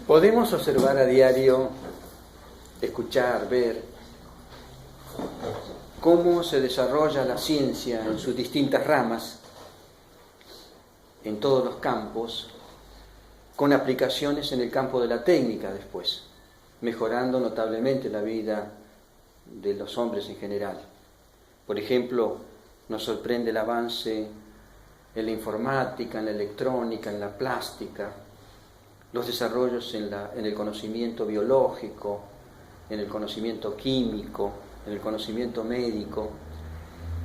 Podemos observar a diario, escuchar, ver cómo se desarrolla la ciencia en sus distintas ramas, en todos los campos, con aplicaciones en el campo de la técnica después, mejorando notablemente la vida de los hombres en general. Por ejemplo, nos sorprende el avance en la informática, en la electrónica, en la plástica, los desarrollos en el conocimiento biológico, en el conocimiento químico, en el conocimiento médico.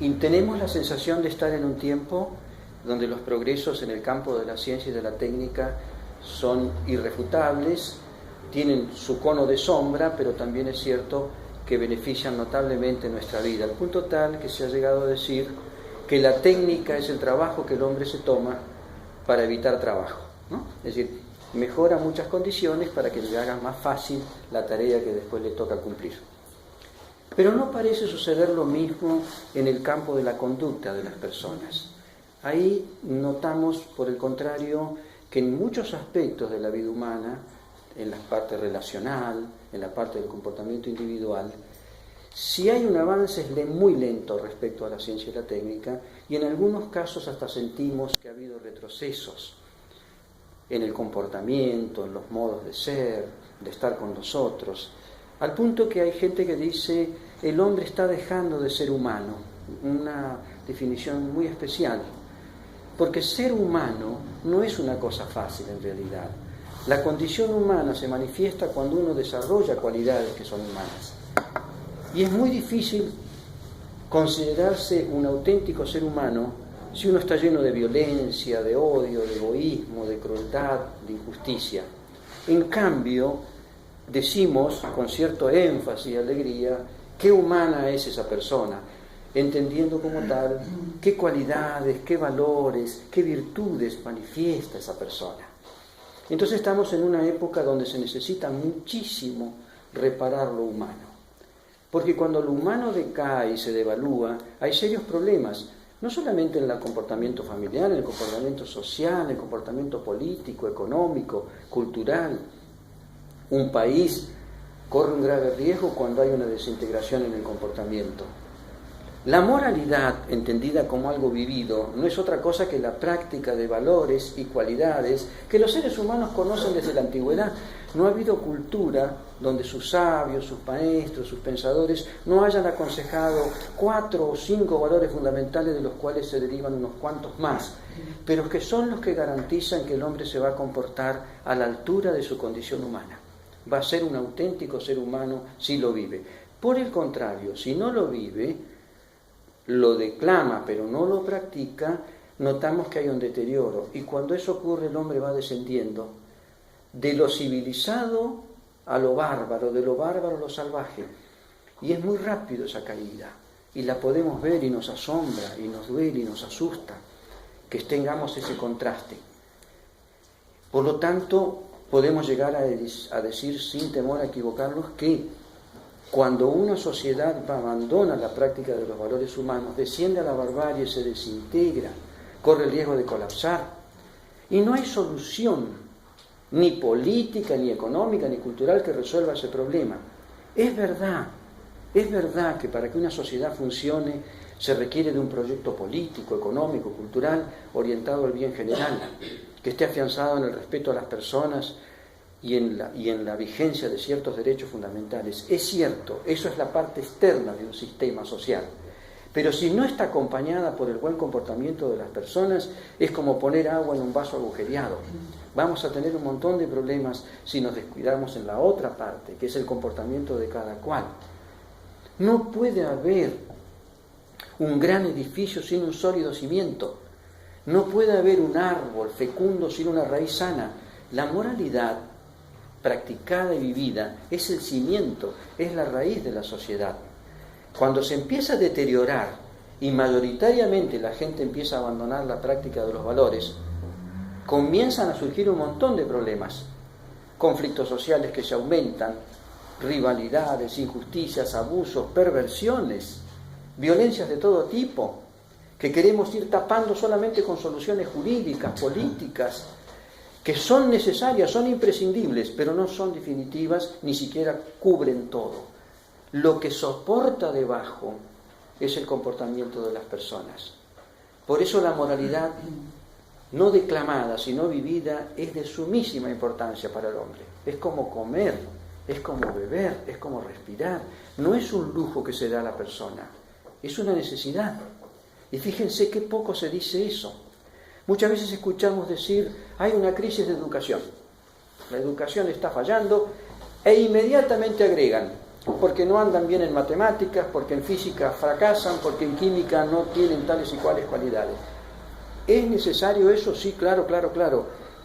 Y tenemos la sensación de estar en un tiempo donde los progresos en el campo de la ciencia y de la técnica son irrefutables, tienen su cono de sombra, pero también es cierto que benefician notablemente nuestra vida, al punto tal que se ha llegado a decir que la técnica es el trabajo que el hombre se toma para evitar trabajo, ¿no? Es decir, mejora muchas condiciones para que le haga más fácil la tarea que después le toca cumplir. Pero no parece suceder lo mismo en el campo de la conducta de las personas. Ahí notamos, por el contrario, que en muchos aspectos de la vida humana, en la parte relacional, en la parte del comportamiento individual, sí hay un avance muy lento respecto a la ciencia y la técnica, y en algunos casos hasta sentimos que ha habido retrocesos en el comportamiento, en los modos de ser, de estar con los otros, al punto que hay gente que dice el hombre está dejando de ser humano, una definición muy especial, porque ser humano no es una cosa fácil en realidad. La condición humana se manifiesta cuando uno desarrolla cualidades que son humanas. Y es muy difícil considerarse un auténtico ser humano si uno está lleno de violencia, de odio, de egoísmo, de crueldad, de injusticia. En cambio, decimos con cierto énfasis y alegría qué humana es esa persona, entendiendo como tal qué cualidades, qué valores, qué virtudes manifiesta esa persona. Entonces estamos en una época donde se necesita muchísimo reparar lo humano. Porque cuando lo humano decae y se devalúa, hay serios problemas, no solamente en el comportamiento familiar, en el comportamiento social, en el comportamiento político, económico, cultural. Un país corre un grave riesgo cuando hay una desintegración en el comportamiento. La moralidad, entendida como algo vivido, no es otra cosa que la práctica de valores y cualidades que los seres humanos conocen desde la antigüedad. No ha habido cultura donde sus sabios, sus maestros, sus pensadores no hayan aconsejado 4 o 5 valores fundamentales de los cuales se derivan unos cuantos más, pero que son los que garantizan que el hombre se va a comportar a la altura de su condición humana. Va a ser un auténtico ser humano si lo vive. Por el contrario, si no lo vive, lo declama pero no lo practica, notamos que hay un deterioro. Y cuando eso ocurre, el hombre va descendiendo de lo civilizado a lo bárbaro, de lo bárbaro a lo salvaje. Y es muy rápido esa caída. Y la podemos ver y nos asombra, y nos duele y nos asusta que tengamos ese contraste. Por lo tanto, podemos llegar a decir, sin temor a equivocarnos, que cuando una sociedad abandona la práctica de los valores humanos, desciende a la barbarie, se desintegra, corre el riesgo de colapsar. Y no hay solución ni política, ni económica, ni cultural que resuelva ese problema. Es verdad que para que una sociedad funcione se requiere de un proyecto político, económico, cultural, orientado al bien general, que esté afianzado en el respeto a las personas y en la vigencia de ciertos derechos fundamentales. Es cierto, eso es la parte externa de un sistema social. Pero si no está acompañada por el buen comportamiento de las personas, es como poner agua en un vaso agujereado. Vamos a tener un montón de problemas si nos descuidamos en la otra parte, que es el comportamiento de cada cual. No puede haber un gran edificio sin un sólido cimiento. No puede haber un árbol fecundo sin una raíz sana. La moralidad practicada y vivida es el cimiento, es la raíz de la sociedad. Cuando se empieza a deteriorar y mayoritariamente la gente empieza a abandonar la práctica de los valores, comienzan a surgir un montón de problemas, conflictos sociales que se aumentan, rivalidades, injusticias, abusos, perversiones, violencias de todo tipo, que queremos ir tapando solamente con soluciones jurídicas, políticas, que son necesarias, son imprescindibles, pero no son definitivas, ni siquiera cubren todo. Lo que soporta debajo es el comportamiento de las personas. Por eso la moralidad, no declamada, sino vivida, es de sumísima importancia para el hombre. Es como comer, es como beber, es como respirar. No es un lujo que se da a la persona, es una necesidad. Y fíjense qué poco se dice eso. Muchas veces escuchamos decir, hay una crisis de educación. La educación está fallando e inmediatamente agregan, porque no andan bien en matemáticas, porque en física fracasan, porque en química no tienen tales y cuales cualidades. ¿Es necesario eso? Sí, claro.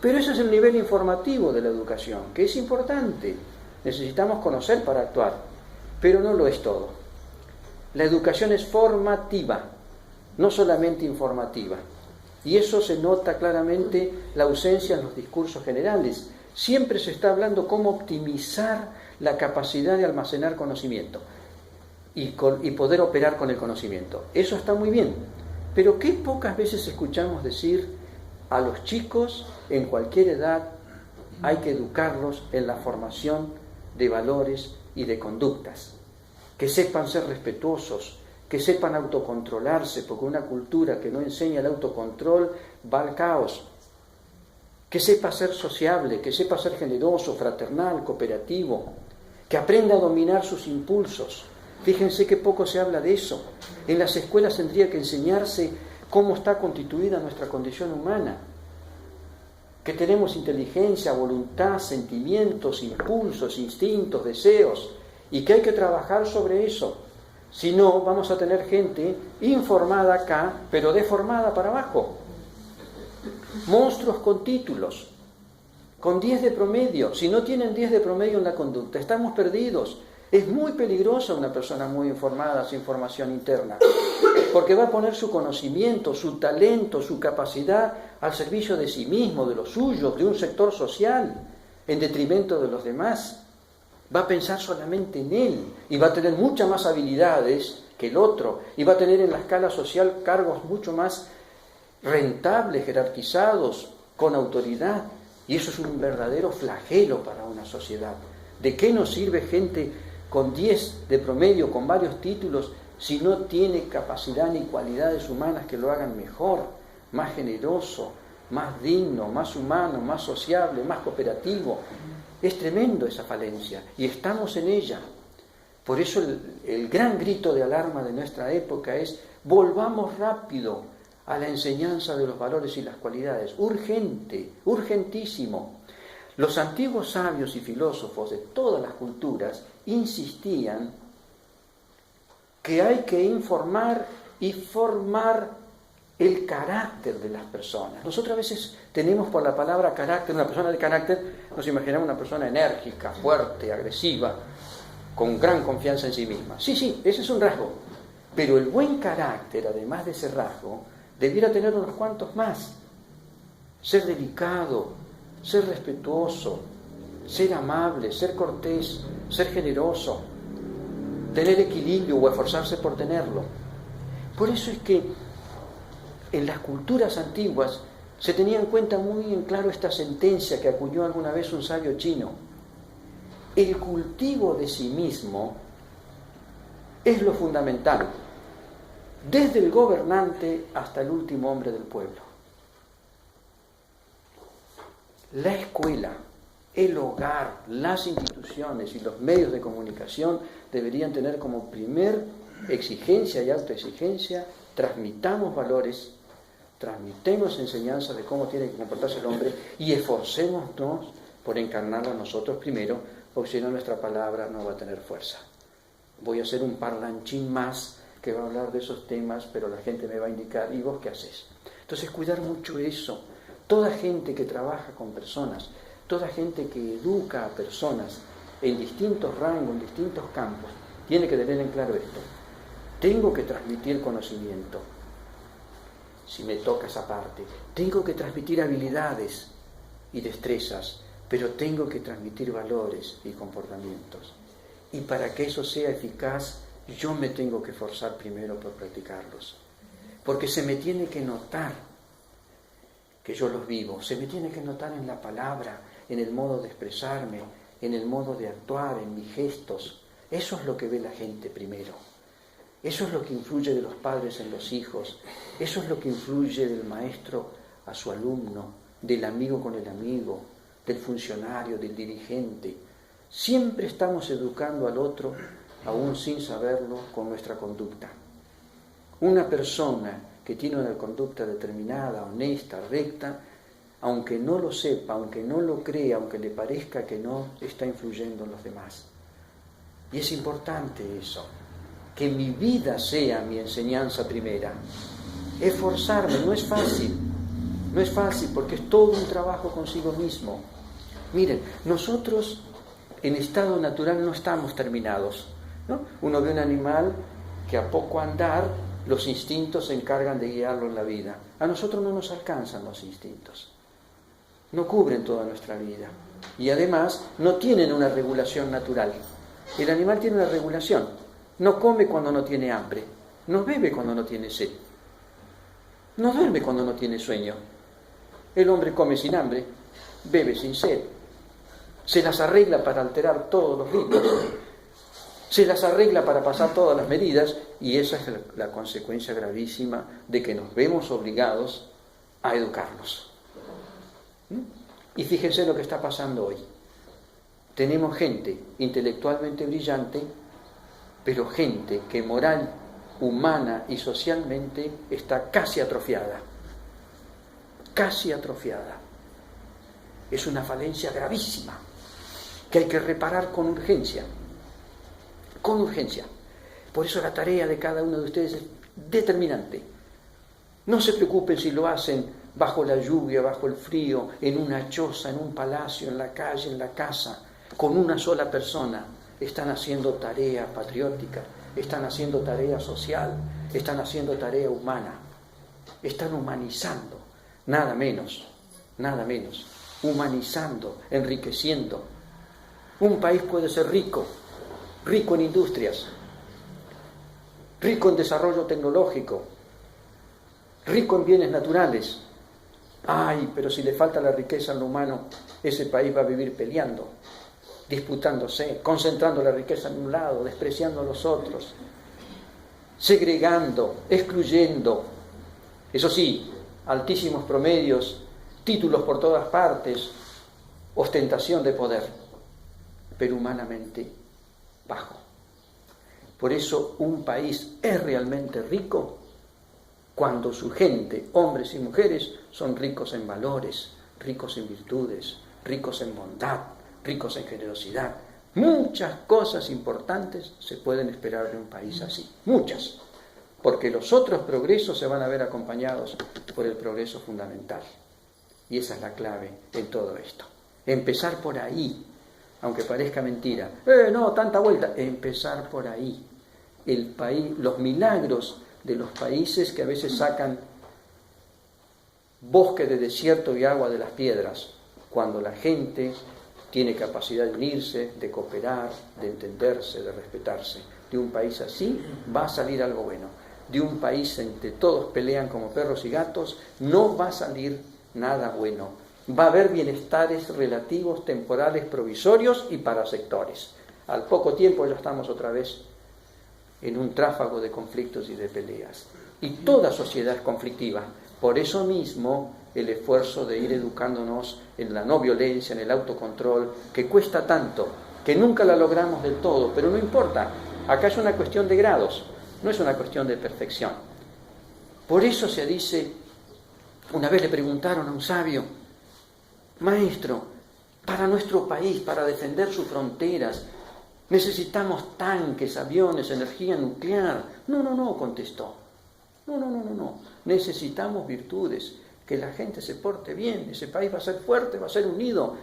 Pero ese es el nivel informativo de la educación, que es importante. Necesitamos conocer para actuar, pero no lo es todo. La educación es formativa, no solamente informativa. Y eso se nota claramente la ausencia en los discursos generales. Siempre se está hablando cómo optimizar la capacidad de almacenar conocimiento y poder operar con el conocimiento. Eso está muy bien, pero qué pocas veces escuchamos decir a los chicos en cualquier edad hay que educarlos en la formación de valores y de conductas, que sepan ser respetuosos, que sepan autocontrolarse, porque una cultura que no enseña el autocontrol va al caos. Que sepa ser sociable, que sepa ser generoso, fraternal, cooperativo, que aprenda a dominar sus impulsos. Fíjense que poco se habla de eso. En las escuelas tendría que enseñarse cómo está constituida nuestra condición humana, que tenemos inteligencia, voluntad, sentimientos, impulsos, instintos, deseos, y que hay que trabajar sobre eso. Si no, vamos a tener gente informada acá, pero deformada para abajo. Monstruos con títulos, con 10 de promedio. Si no tienen 10 de promedio en la conducta, estamos perdidos. Es muy peligrosa una persona muy informada, sin formación interna, porque va a poner su conocimiento, su talento, su capacidad al servicio de sí mismo, de los suyos, de un sector social, en detrimento de los demás. Va a pensar solamente en él y va a tener muchas más habilidades que el otro y va a tener en la escala social cargos mucho más rentables, jerarquizados, con autoridad. Y eso es un verdadero flagelo para una sociedad. ¿De qué nos sirve gente con 10 de promedio, con varios títulos, si no tiene capacidad ni cualidades humanas que lo hagan mejor, más generoso, más digno, más humano, más sociable, más cooperativo? Es tremendo esa falencia y estamos en ella. Por eso el gran grito de alarma de nuestra época es: volvamos rápido a la enseñanza de los valores y las cualidades. Urgente, urgentísimo. Los antiguos sabios y filósofos de todas las culturas insistían que hay que informar y formar el carácter de las personas. Nosotros a veces tenemos por la palabra carácter, una persona de carácter, nos imaginamos una persona enérgica, fuerte, agresiva, con gran confianza en sí misma. Sí, ese es un rasgo. Pero el buen carácter, además de ese rasgo, debiera tener unos cuantos más. Ser delicado, ser respetuoso, ser amable, ser cortés, ser generoso, tener equilibrio o esforzarse por tenerlo. Por eso es que en las culturas antiguas se tenía en cuenta muy en claro esta sentencia que acuñó alguna vez un sabio chino: el cultivo de sí mismo es lo fundamental, desde el gobernante hasta el último hombre del pueblo. La escuela, el hogar, las instituciones y los medios de comunicación deberían tener como primer exigencia y autoexigencia: transmitamos valores, transmitemos enseñanzas de cómo tiene que comportarse el hombre y esforcémonos por encarnarla nosotros primero, porque si no nuestra palabra no va a tener fuerza. Voy a hacer un parlanchín más que va a hablar de esos temas, pero la gente me va a indicar: ¿y vos qué haces? Entonces, cuidar mucho eso. Toda gente que trabaja con personas, toda gente que educa a personas en distintos rangos, en distintos campos, tiene que tener en claro esto: tengo que transmitir conocimiento, si me toca esa parte, tengo que transmitir habilidades y destrezas, pero tengo que transmitir valores y comportamientos. Y para que eso sea eficaz, yo me tengo que esforzar primero por practicarlos, porque se me tiene que notar que yo los vivo. Se me tiene que notar en la palabra, en el modo de expresarme, en el modo de actuar, en mis gestos. Eso es lo que ve la gente primero. Eso es lo que influye de los padres en los hijos. Eso es lo que influye del maestro a su alumno, del amigo con el amigo, del funcionario, del dirigente. Siempre estamos educando al otro, aún sin saberlo, con nuestra conducta. Una persona que tiene una conducta determinada, honesta, recta, aunque no lo sepa, aunque no lo crea, aunque le parezca que no, está influyendo en los demás. Y es importante eso, que mi vida sea mi enseñanza primera. Esforzarme, no es fácil porque es todo un trabajo consigo mismo. Miren, nosotros en estado natural no estamos terminados, ¿no? Uno ve un animal que a poco andar, los instintos se encargan de guiarlo en la vida. A nosotros no nos alcanzan los instintos, no cubren toda nuestra vida y además no tienen una regulación natural. El animal tiene una regulación, no come cuando no tiene hambre, no bebe cuando no tiene sed, no duerme cuando no tiene sueño. El hombre come sin hambre, bebe sin sed, se las arregla para alterar todos los ritmos, se las arregla para pasar todas las medidas, y esa es la consecuencia gravísima de que nos vemos obligados a educarnos. Y fíjense lo que está pasando hoy. Tenemos gente intelectualmente brillante, pero gente que moral, humana y socialmente está casi atrofiada. Casi atrofiada. Es una falencia gravísima que hay que reparar con urgencia. Con urgencia. Por eso la tarea de cada uno de ustedes es determinante. No se preocupen si lo hacen bajo la lluvia, bajo el frío, en una choza, en un palacio, en la calle, en la casa, con una sola persona. Están haciendo tarea patriótica, están haciendo tarea social, están haciendo tarea humana. Están humanizando, nada menos, humanizando, enriqueciendo. Un país puede ser rico en industrias, rico en desarrollo tecnológico, rico en bienes naturales. Ay, pero si le falta la riqueza en lo humano, ese país va a vivir peleando, disputándose, concentrando la riqueza en un lado, despreciando a los otros, segregando, excluyendo. Eso sí, altísimos promedios, títulos por todas partes, ostentación de poder, pero humanamente bajo. Por eso un país es realmente rico cuando su gente, hombres y mujeres, son ricos en valores, ricos en virtudes, ricos en bondad, ricos en generosidad. Muchas cosas importantes se pueden esperar de un país así, muchas, porque los otros progresos se van a ver acompañados por el progreso fundamental. Y esa es la clave en todo esto. Empezar por ahí, aunque parezca mentira. No, tanta vuelta. Empezar por ahí. El país, los milagros de los países que a veces sacan bosque de desierto y agua de las piedras, cuando la gente tiene capacidad de unirse, de cooperar, de entenderse, de respetarse. De un país así va a salir algo bueno. De un país en que todos pelean como perros y gatos, no va a salir nada bueno. Va a haber bienestares relativos, temporales, provisorios y para sectores. Al poco tiempo ya estamos otra vez en un tráfago de conflictos y de peleas. Y toda sociedad es conflictiva. Por eso mismo el esfuerzo de ir educándonos en la no violencia, en el autocontrol, que cuesta tanto, que nunca la logramos del todo, pero no importa. Acá es una cuestión de grados, no es una cuestión de perfección. Por eso se dice, una vez le preguntaron a un sabio, maestro, para nuestro país, para defender sus fronteras, necesitamos tanques, aviones, energía nuclear. No, contestó. No. Necesitamos virtudes, que la gente se porte bien, ese país va a ser fuerte, va a ser unido,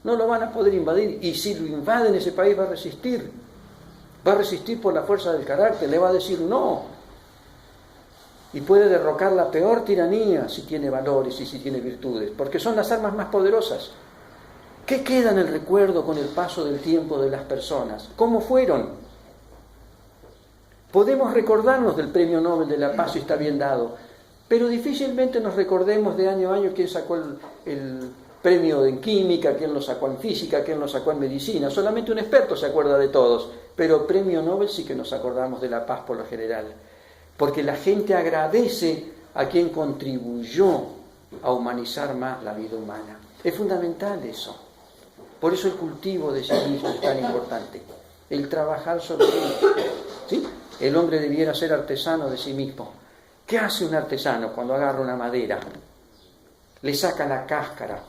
no lo van a poder invadir, y si lo invaden ese país va a resistir por la fuerza del carácter, le va a decir no, y puede derrocar la peor tiranía si tiene valores y si tiene virtudes, porque son las armas más poderosas. ¿Qué queda en el recuerdo con el paso del tiempo de las personas? ¿Cómo fueron? Podemos recordarnos del Premio Nobel de la Paz si está bien dado, pero difícilmente nos recordemos de año a año quién sacó el premio en química, quién lo sacó en física, quién lo sacó en medicina. Solamente un experto se acuerda de todos, pero premio Nobel sí que nos acordamos de la paz por lo general, porque la gente agradece a quien contribuyó a humanizar más la vida humana. Es fundamental eso. Por eso el cultivo de sí mismo es tan importante, el trabajar sobre él. ¿Sí? El hombre debiera ser artesano de sí mismo. ¿Qué hace un artesano cuando agarra una madera? Le saca la cáscara,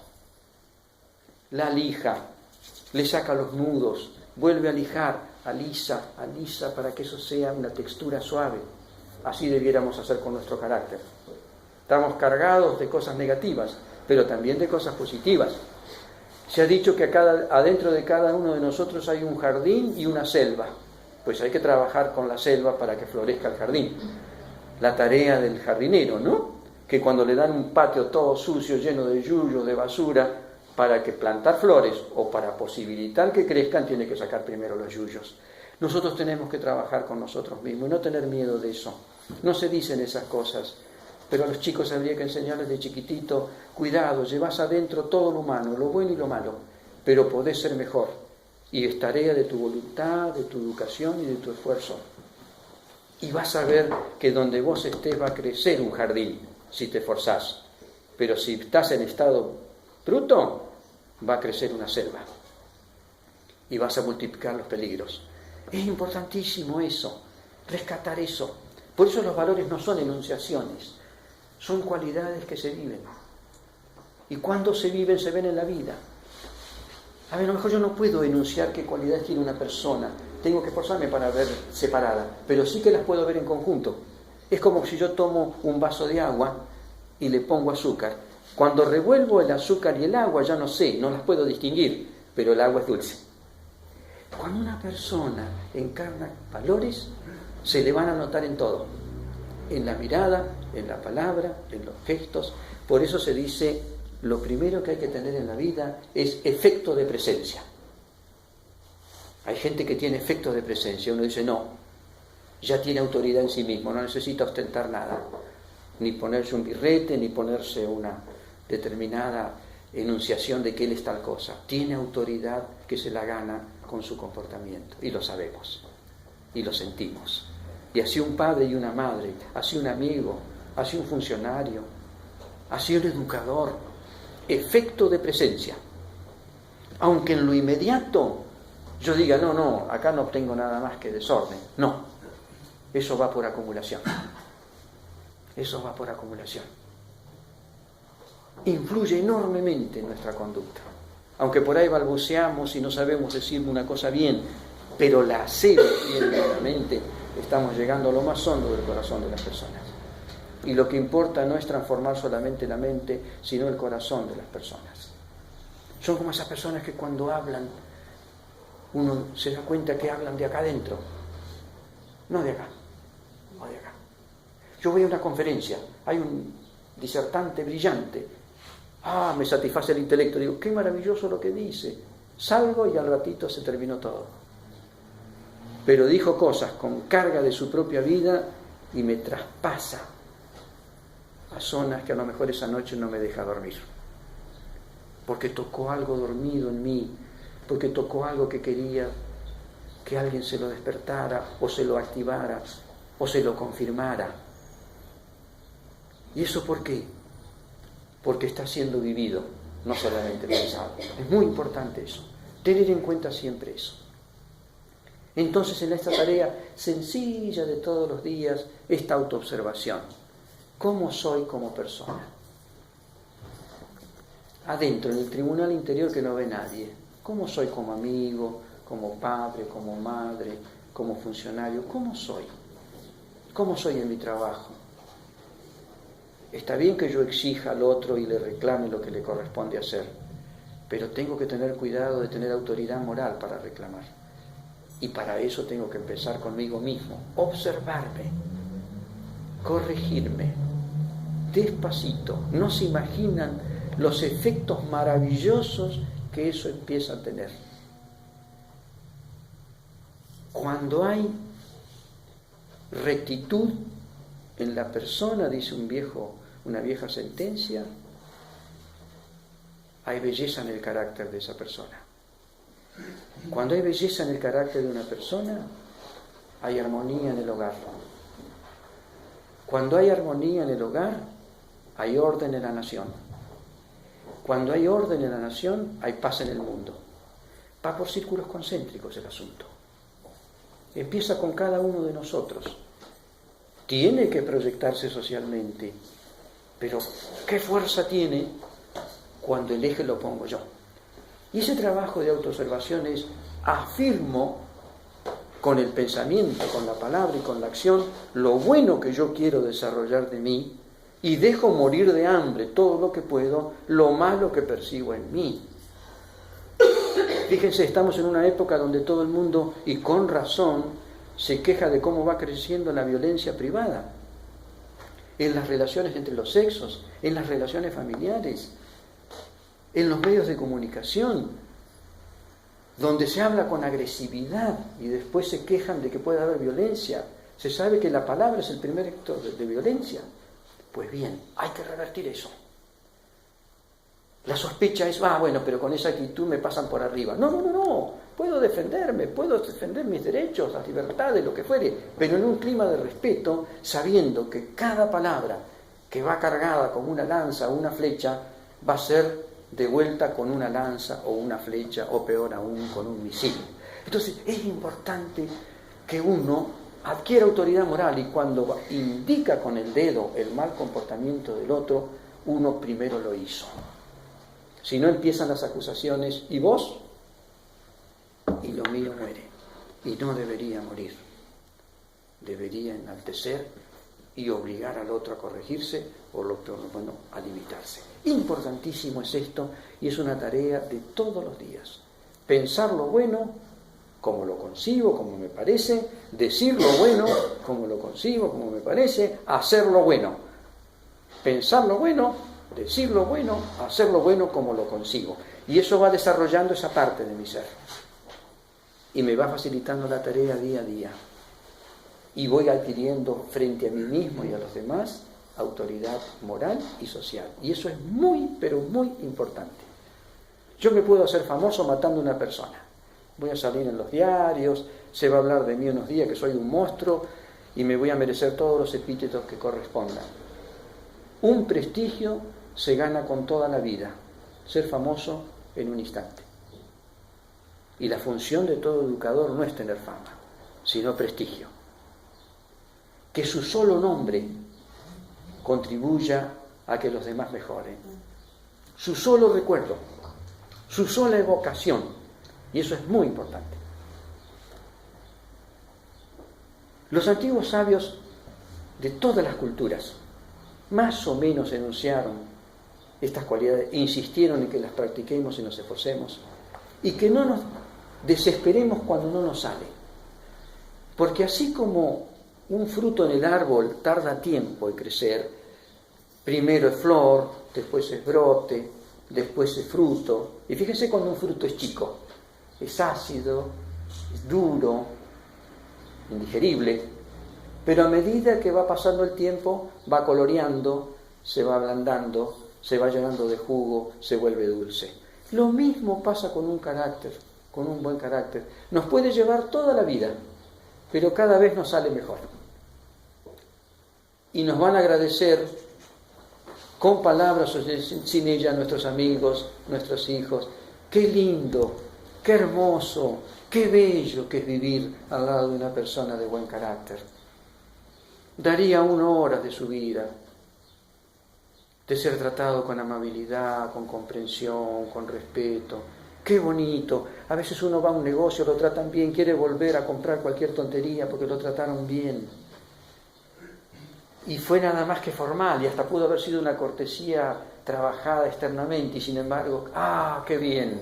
la lija, le saca los nudos, vuelve a lijar, alisa para que eso sea una textura suave. Así debiéramos hacer con nuestro carácter. Estamos cargados de cosas negativas, pero también de cosas positivas. Se ha dicho que adentro de cada uno de nosotros hay un jardín y una selva. Pues hay que trabajar con la selva para que florezca el jardín. La tarea del jardinero, ¿no? Que cuando le dan un patio todo sucio, lleno de yuyos, de basura, para que plantar flores o para posibilitar que crezcan, tiene que sacar primero los yuyos. Nosotros tenemos que trabajar con nosotros mismos y no tener miedo de eso. No se dicen esas cosas, pero a los chicos habría que enseñarles de chiquitito: cuidado, llevas adentro todo lo humano, lo bueno y lo malo, pero podés ser mejor. Y es tarea de tu voluntad, de tu educación y de tu esfuerzo. Y vas a ver que donde vos estés va a crecer un jardín, si te esforzás. Pero si estás en estado bruto, va a crecer una selva. Y vas a multiplicar los peligros. Es importantísimo eso, rescatar eso. Por eso los valores no son enunciaciones, son cualidades que se viven. Y cuando se viven, se ven en la vida. A lo mejor yo no puedo enunciar qué cualidades tiene una persona, tengo que esforzarme para ver separada, pero sí que las puedo ver en conjunto. Es como si yo tomo un vaso de agua y le pongo azúcar. Cuando revuelvo el azúcar y el agua ya no sé, no las puedo distinguir, pero el agua es dulce. Cuando una persona encarna valores, se le van a notar en todo, en la mirada, en la palabra, en los gestos. Por eso se dice: lo primero que hay que tener en la vida es efecto de presencia. Hay gente que tiene efecto de presencia. Uno dice: no, ya tiene autoridad en sí mismo, no necesita ostentar nada, ni ponerse un birrete, ni ponerse una determinada enunciación de que él es tal cosa. Tiene autoridad que se la gana con su comportamiento, y lo sabemos, y lo sentimos. Y así un padre y una madre, así un amigo, así un funcionario, así un educador, efecto de presencia. Aunque en lo inmediato yo diga: no, acá no obtengo nada más que desorden. No, eso va por acumulación. Eso va por acumulación. Influye enormemente en nuestra conducta. Aunque por ahí balbuceamos y no sabemos decir una cosa bien, pero la hacemos bien realmente, estamos llegando a lo más hondo del corazón de las personas. Y lo que importa no es transformar solamente la mente, sino el corazón de las personas. Son como esas personas que cuando hablan, uno se da cuenta que hablan de acá adentro, no de acá, o de acá. Yo voy a una conferencia, hay un disertante brillante, me satisface el intelecto, digo: qué maravilloso lo que dice. Salgo y al ratito se terminó todo. Pero dijo cosas con carga de su propia vida y me traspasa a zonas que a lo mejor esa noche no me deja dormir. Porque tocó algo dormido en mí, porque tocó algo que quería que alguien se lo despertara, o se lo activara, o se lo confirmara. ¿Y eso por qué? Porque está siendo vivido, no solamente pensado. Es muy importante eso, tener en cuenta siempre eso. Entonces, en esta tarea sencilla de todos los días, esta autoobservación: ¿cómo soy como persona? Adentro, en el tribunal interior que no ve nadie, ¿cómo soy como amigo, como padre, como madre, como funcionario? ¿Cómo soy? ¿Cómo soy en mi trabajo? Está bien que yo exija al otro y le reclame lo que le corresponde hacer, pero tengo que tener cuidado de tener autoridad moral para reclamar. Y para eso tengo que empezar conmigo mismo, observarme, corregirme, despacito. No se imaginan los efectos maravillosos que eso empieza a tener. Cuando hay rectitud en la persona, dice una vieja sentencia, hay belleza en el carácter de esa persona. Cuando hay belleza en el carácter de una persona, hay armonía en el hogar. Cuando hay armonía en el hogar, hay orden en la nación. Cuando hay orden en la nación, hay paz en el mundo. Va por círculos concéntricos el asunto. Empieza con cada uno de nosotros. Tiene que proyectarse socialmente, pero ¿qué fuerza tiene cuando el eje lo pongo yo? Y ese trabajo de autoobservación es: afirmo con el pensamiento, con la palabra y con la acción lo bueno que yo quiero desarrollar de mí, y dejo morir de hambre todo lo que puedo, lo malo que percibo en mí. Fíjense, estamos en una época donde todo el mundo, y con razón, se queja de cómo va creciendo la violencia privada, en las relaciones entre los sexos, en las relaciones familiares, en los medios de comunicación, donde se habla con agresividad y después se quejan de que puede haber violencia. Se sabe que la palabra es el primer acto de violencia. Pues bien, hay que revertir eso. La sospecha es: bueno, pero con esa actitud me pasan por arriba. No. Puedo defenderme, puedo defender mis derechos, las libertades, lo que fuere, pero en un clima de respeto, sabiendo que cada palabra que va cargada con una lanza o una flecha va a ser de vuelta con una lanza o una flecha, o peor aún, con un misil. Entonces es importante que uno adquiera autoridad moral, y cuando indica con el dedo el mal comportamiento del otro, uno primero lo hizo. Si no, empiezan las acusaciones: ¿y vos? Y lo mío muere. Y no debería morir. Debería enaltecer y obligar al otro a corregirse, o lo peor, a limitarse. Importantísimo es esto, y es una tarea de todos los días. Pensar lo bueno como lo concibo, como me parece; decir lo bueno como lo concibo, como me parece; hacer lo bueno. Pensar lo bueno, decir lo bueno, hacer lo bueno como lo concibo. Y eso va desarrollando esa parte de mi ser. Y me va facilitando la tarea día a día. Y voy adquiriendo frente a mí mismo y a los demás autoridad moral y social. Y eso es muy, pero muy importante. Yo me puedo hacer famoso matando a una persona. Voy a salir en los diarios, se va a hablar de mí unos días que soy un monstruo, y me voy a merecer todos los epítetos que correspondan. Un prestigio se gana con toda la vida. Ser famoso en un instante. Y la función de todo educador no es tener fama, sino prestigio. Que su solo nombre contribuya a que los demás mejoren. Su solo recuerdo, su sola evocación. Y eso es muy importante. Los antiguos sabios de todas las culturas más o menos enunciaron estas cualidades, insistieron en que las practiquemos y nos esforcemos, y que no nos desesperemos cuando no nos sale. Porque así como un fruto en el árbol tarda tiempo en crecer, primero es flor, después es brote, después es fruto. Y fíjense, cuando un fruto es chico, es ácido, es duro, indigerible, pero a medida que va pasando el tiempo, va coloreando, se va ablandando, se va llenando de jugo, se vuelve dulce. Lo mismo pasa con un carácter, con un buen carácter. Nos puede llevar toda la vida, pero cada vez nos sale mejor. Y nos van a agradecer con palabras o sin ellas nuestros amigos, nuestros hijos. Qué lindo, qué hermoso, qué bello que es vivir al lado de una persona de buen carácter. Daría 1 hora de su vida, de ser tratado con amabilidad, con comprensión, con respeto. Qué bonito. A veces uno va a un negocio, lo tratan bien, quiere volver a comprar cualquier tontería porque lo trataron bien. Y fue nada más que formal, y hasta pudo haber sido una cortesía trabajada externamente, y sin embargo, qué bien,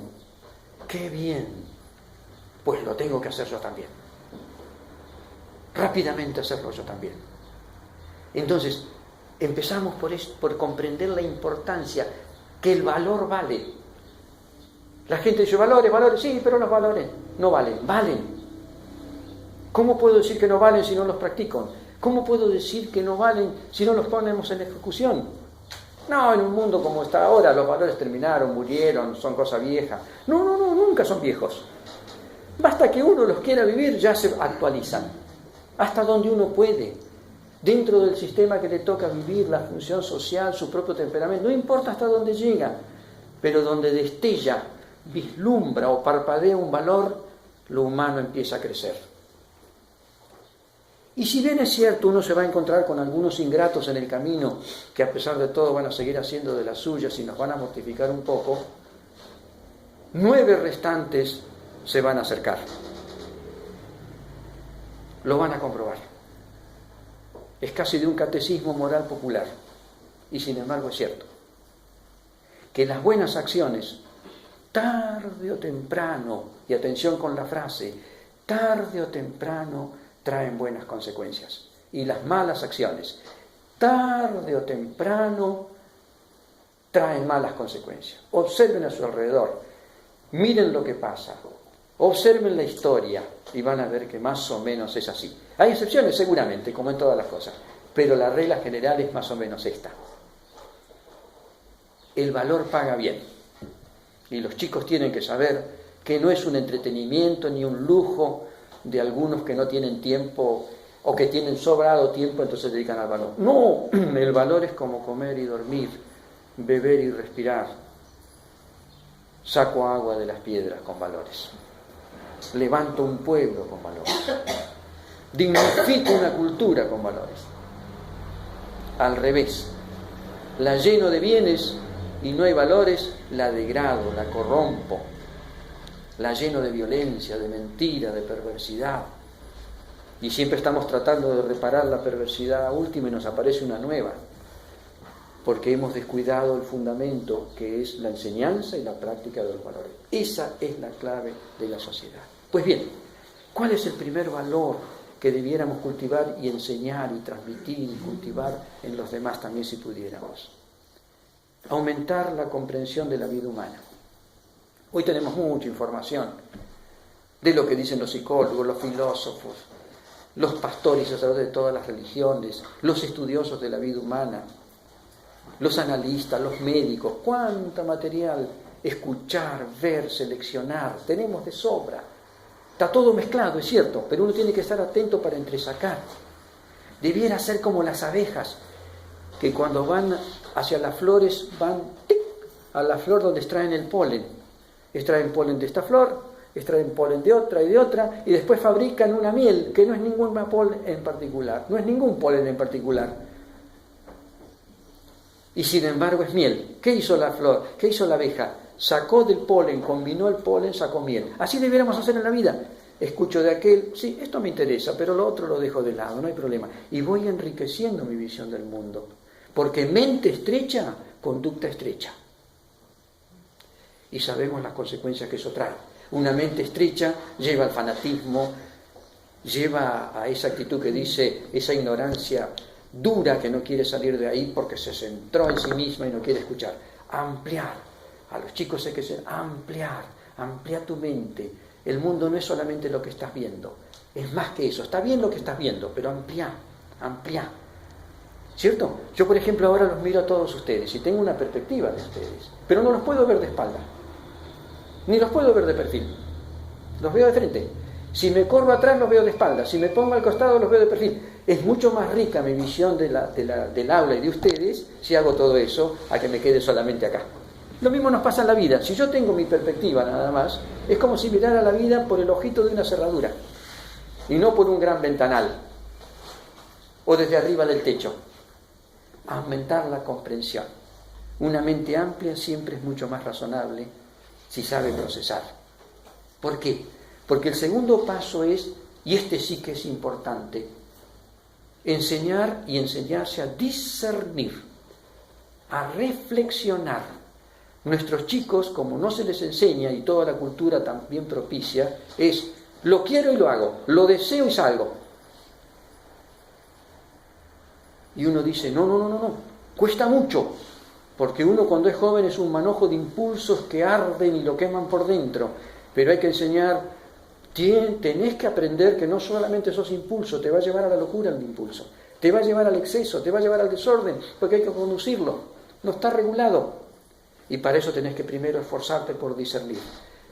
qué bien. Pues lo tengo que hacer yo también. Rápidamente hacerlo yo también. Entonces, empezamos por comprender la importancia, que el valor vale. La gente dice: valores, sí, pero los valores no valen. ¿Cómo puedo decir que no valen si no los practico? ¿Cómo puedo decir que no valen si no los ponemos en ejecución? No, en un mundo como está ahora, los valores terminaron, murieron, son cosa vieja. No, nunca son viejos. Basta que uno los quiera vivir, ya se actualizan. Hasta donde uno puede. Dentro del sistema que le toca vivir, la función social, su propio temperamento, no importa hasta dónde llega, pero donde destella, vislumbra o parpadea un valor, lo humano empieza a crecer. Y si bien es cierto, uno se va a encontrar con algunos ingratos en el camino, que a pesar de todo van a seguir haciendo de las suyas y nos van a mortificar un poco, 9 restantes se van a acercar. Lo van a comprobar. Es casi de un catecismo moral popular. Y sin embargo es cierto que las buenas acciones, tarde o temprano, y atención con la frase, tarde o temprano traen buenas consecuencias. Y las malas acciones, tarde o temprano, traen malas consecuencias. Observen a su alrededor, miren lo que pasa, observen la historia y van a ver que más o menos es así. Hay excepciones seguramente, como en todas las cosas, pero la regla general es más o menos esta. El valor paga bien. Y los chicos tienen que saber que no es un entretenimiento ni un lujo de algunos que no tienen tiempo o que tienen sobrado tiempo, entonces se dedican al valor. No, el valor es como comer y dormir, beber y respirar. Saco agua de las piedras con valores. Levanto un pueblo con valores. Dignifico una cultura con valores. Al revés, la lleno de bienes y no hay valores, la degrado, la corrompo. La lleno de violencia, de mentira, de perversidad. Y siempre estamos tratando de reparar la perversidad última y nos aparece una nueva. Porque hemos descuidado el fundamento que es la enseñanza y la práctica de los valores. Esa es la clave de la sociedad. Pues bien, ¿cuál es el primer valor que debiéramos cultivar y enseñar y transmitir y cultivar en los demás también si pudiéramos? Aumentar la comprensión de la vida humana. Hoy tenemos mucha información de lo que dicen los psicólogos, los filósofos, los pastores y sacerdotes de todas las religiones, los estudiosos de la vida humana, los analistas, los médicos, cuánto material escuchar, ver, seleccionar, tenemos de sobra. Está todo mezclado, es cierto, pero uno tiene que estar atento para entresacar. Debiera ser como las abejas, que cuando van hacia las flores van ¡tic! A la flor donde extraen el polen. Extraen polen de esta flor, extraen polen de otra y de otra, y después fabrican una miel que no es ningún polen en particular, no es ningún polen en particular. Y sin embargo es miel. ¿Qué hizo la flor? ¿Qué hizo la abeja? Sacó del polen, combinó el polen, sacó miel. Así debiéramos hacer en la vida. Escucho de aquel, sí, esto me interesa, pero lo otro lo dejo de lado, no hay problema. Y voy enriqueciendo mi visión del mundo. Porque mente estrecha, conducta estrecha. Y sabemos las consecuencias que eso trae. Una mente estrecha lleva al fanatismo, lleva a esa actitud que dice, esa ignorancia dura que no quiere salir de ahí porque se centró en sí misma y no quiere escuchar. Ampliar. A los chicos hay que ser ampliar tu mente. El mundo no es solamente lo que estás viendo, es más que eso. Está bien lo que estás viendo, pero ampliar. ¿Cierto? Yo, por ejemplo, ahora los miro a todos ustedes y tengo una perspectiva de ustedes, pero no los puedo ver de espalda, ni los puedo ver de perfil. Los veo de frente. Si me corro atrás, los veo de espalda. Si me pongo al costado, los veo de perfil. Es mucho más rica mi visión del aula y de ustedes si hago todo eso a que me quede solamente acá. Lo mismo nos pasa en la vida. Si yo tengo mi perspectiva nada más, es como si mirara la vida por el ojito de una cerradura y no por un gran ventanal o desde arriba del techo. Aumentar la comprensión. Una mente amplia siempre es mucho más razonable si sabe procesar. ¿Por qué? Porque el segundo paso es, y este sí que es importante, enseñar y enseñarse a discernir, a reflexionar. Nuestros chicos, como no se les enseña y toda la cultura también propicia, es lo quiero y lo hago, lo deseo y salgo. Y uno dice, no, cuesta mucho, porque uno cuando es joven es un manojo de impulsos que arden y lo queman por dentro, pero hay que enseñar Tenés que aprender que no solamente sos impulso, te va a llevar a la locura el impulso, te va a llevar al exceso, te va a llevar al desorden, porque hay que conducirlo, no está regulado. Y para eso tenés que primero esforzarte por discernir.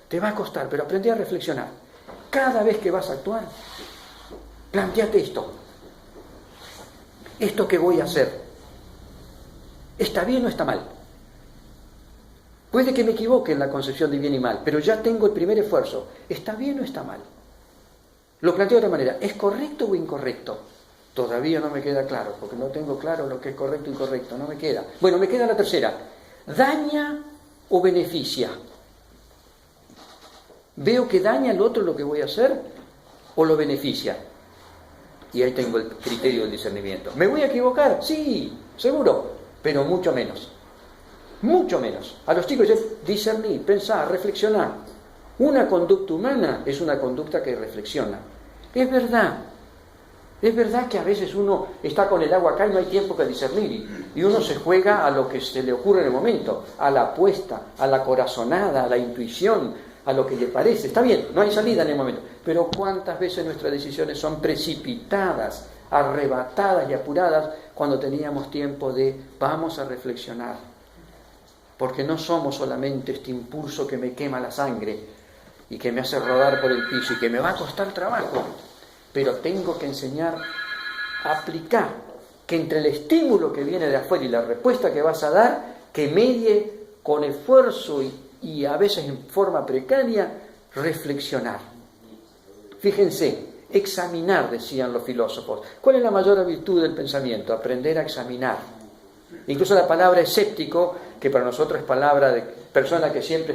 Te va a costar, pero aprendí a reflexionar. Cada vez que vas a actuar, planteate esto. ¿Esto que voy a hacer está bien o está mal? Puede que me equivoque en la concepción de bien y mal, pero ya tengo el primer esfuerzo. ¿Está bien o está mal? Lo planteo de otra manera. ¿Es correcto o incorrecto? Todavía no me queda claro, porque no tengo claro lo que es correcto o incorrecto. No me queda. Bueno, me queda la tercera. ¿Daña o beneficia? ¿Veo que daña al otro lo que voy a hacer o lo beneficia? Y ahí tengo el criterio del discernimiento. ¿Me voy a equivocar? Sí, seguro, pero mucho menos. Mucho menos. A los chicos es discernir, pensar, reflexionar. Una conducta humana es una conducta que reflexiona. Es verdad que a veces uno está con el agua acá y no hay tiempo que discernir. Y uno se juega a lo que se le ocurre en el momento, a la apuesta, a la corazonada, a la intuición, a lo que le parece. Está bien, no hay salida en el momento. Pero ¿cuántas veces nuestras decisiones son precipitadas, arrebatadas y apuradas cuando teníamos tiempo de vamos a reflexionar? Porque no somos solamente este impulso que me quema la sangre y que me hace rodar por el piso y que me va a costar trabajo, pero tengo que enseñar a aplicar, que entre el estímulo que viene de afuera y la respuesta que vas a dar, que medie con esfuerzo y a veces en forma precaria, reflexionar. Fíjense, examinar, decían los filósofos. ¿Cuál es la mayor virtud del pensamiento? Aprender a examinar. Incluso la palabra escéptico, que para nosotros es palabra de persona que siempre